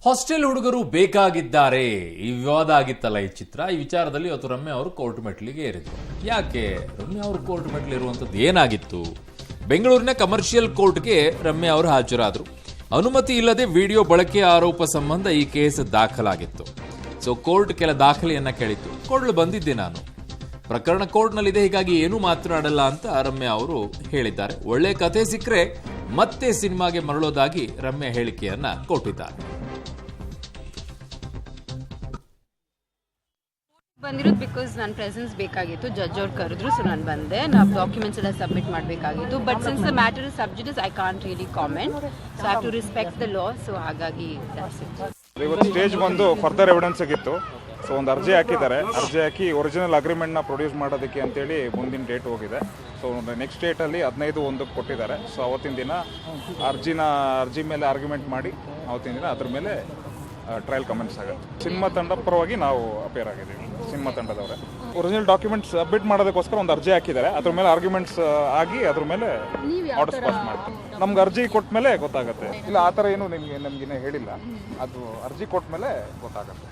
Hostel ಹುಡುಗರು ಬೇಕಾಗಿದ್ದಾರೆ. ಈ ವಿವಾದ ಆಗಿತ್ತಲ್ಲ ಈ ಚಿತ್ರ. ಈ ವಿಚಾರದಲ್ಲಿ ಇವತ್ತು ರಮ್ಯಾ ಅವರು ಕೋರ್ಟ್ ಮೆಟ್ಲಿಗೆ ಏರಿದ್ರು. ಯಾಕೆ ರಮ್ಯಾ ಅವರು ಕೋರ್ಟ್ ಮೆಟ್ಲಿರುವಂಥದ್ದು ಏನಾಗಿತ್ತು? ಬೆಂಗಳೂರಿನ ಕಮರ್ಷಿಯಲ್ ಕೋರ್ಟ್ಗೆ ರಮ್ಯಾ ಅವರು ಹಾಜರಾದರು. ಅನುಮತಿ ಇಲ್ಲದೆ ವಿಡಿಯೋ ಬಳಕೆ ಆರೋಪ ಸಂಬಂಧ ಈ ಕೇಸ್ ದಾಖಲಾಗಿತ್ತು. ಸೊ ಕೋರ್ಟ್ ಕೆಲ ದಾಖಲೆಯನ್ನ ಕೇಳಿತ್ತು. ಕೊಡಲು ಬಂದಿದ್ದೆ ನಾನು. ಪ್ರಕರಣ ಕೋರ್ಟ್ನಲ್ಲಿದೆ, ಹೀಗಾಗಿ ಏನೂ ಮಾತನಾಡಲ್ಲ ಅಂತ ರಮ್ಯಾ ಅವರು ಹೇಳಿದ್ದಾರೆ. ಒಳ್ಳೆ ಕಥೆ ಸಿಕ್ಕರೆ ಮತ್ತೆ ಸಿನಿಮಾಗೆ ಮರಳೋದಾಗಿ ರಮ್ಯಾ ಹೇಳಿಕೆಯನ್ನ ಕೊಟ್ಟಿದ್ದಾರೆ. ಬಂದಿರೋದು ಬಿಕಾಸ್ ನನ್ನ ಪ್ರೆಸೆನ್ಸ್ ಬೇಕಾಗಿತ್ತು. ಜಡ್ಜ್ ಅವ್ರು ಕರೆದ್ರು, ಸೊ ನಾನು ಬಂದೆ. ನಾವು ಡಾಕ್ಯುಮೆಂಟ್ಸ್ ಎಲ್ಲ ಸಬ್ಮಿಟ್ ಮಾಡಬೇಕಾಗಿತ್ತು. But since the matter is sub judice, I can't really comment. So I have to respect the law. So ಹಾಗಾಗಿ ಇವತ್ತು ಸ್ಟೇಜ್ ಬಂದು ಫರ್ದರ್ ಎವಿಡೆನ್ಸ್ ಆಗಿತ್ತು. ಸೊ ಒಂದು ಅರ್ಜಿ ಹಾಕಿದ್ದಾರೆ. ಅರ್ಜಿ ಹಾಕಿ ಒರಿಜಿನಲ್ ಅಗ್ರಿಮೆಂಟ್ನ ಪ್ರೊಡ್ಯೂಸ್ ಮಾಡೋದಕ್ಕೆ ಅಂತೇಳಿ ಮುಂದಿನ ಡೇಟ್ ಹೋಗಿದೆ. ಸೊ ನೆಕ್ಸ್ಟ್ ಡೇಟಲ್ಲಿ 15/1 ಕೊಟ್ಟಿದ್ದಾರೆ. ಸೊ ಅವತ್ತಿನ ದಿನ ಅರ್ಜಿ ಮೇಲೆ ಆರ್ಗ್ಯುಮೆಂಟ್ ಮಾಡಿ ಅವತ್ತಿನ ದಿನ ಅದ್ರ ಮೇಲೆ ಟ್ರಯಲ್ ಕಮೆಂಟ್ಸ್ ಆಗುತ್ತೆ. ಸಿನಿಮಾ ತಂಡ ಪರವಾಗಿ ನಾವು ಅಪೇರ್ ಆಗಿದ್ದೀವಿ. ಸಿನಿಮಾ ತಂಡದವರೇ ಒರಿಜಿನಲ್ ಡಾಕ್ಯುಮೆಂಟ್ಸ್ ಸಬ್ಮಿಟ್ ಮಾಡೋದಕ್ಕೋಸ್ಕರ ಒಂದು ಅರ್ಜಿ ಹಾಕಿದ್ದಾರೆ. ಅದ್ರ ಮೇಲೆ ಆರ್ಗ್ಯುಮೆಂಟ್ಸ್ ಆಗಿ ಅದ್ರ ಮೇಲೆ ಆರ್ಡರ್ಸ್ ಪಾಸ್ ಮಾಡ್ತಾರೆ. ನಮ್ಗೆ ಅರ್ಜಿ ಕೊಟ್ಟ ಮೇಲೆ ಗೊತ್ತಾಗುತ್ತೆ. ಇಲ್ಲ ಆ ಥರ ಏನು ನಮಗಿನ್ನ ಹೇಳಿಲ್ಲ. ಅದು ಅರ್ಜಿ ಕೊಟ್ಟ ಮೇಲೆ ಗೊತ್ತಾಗುತ್ತೆ.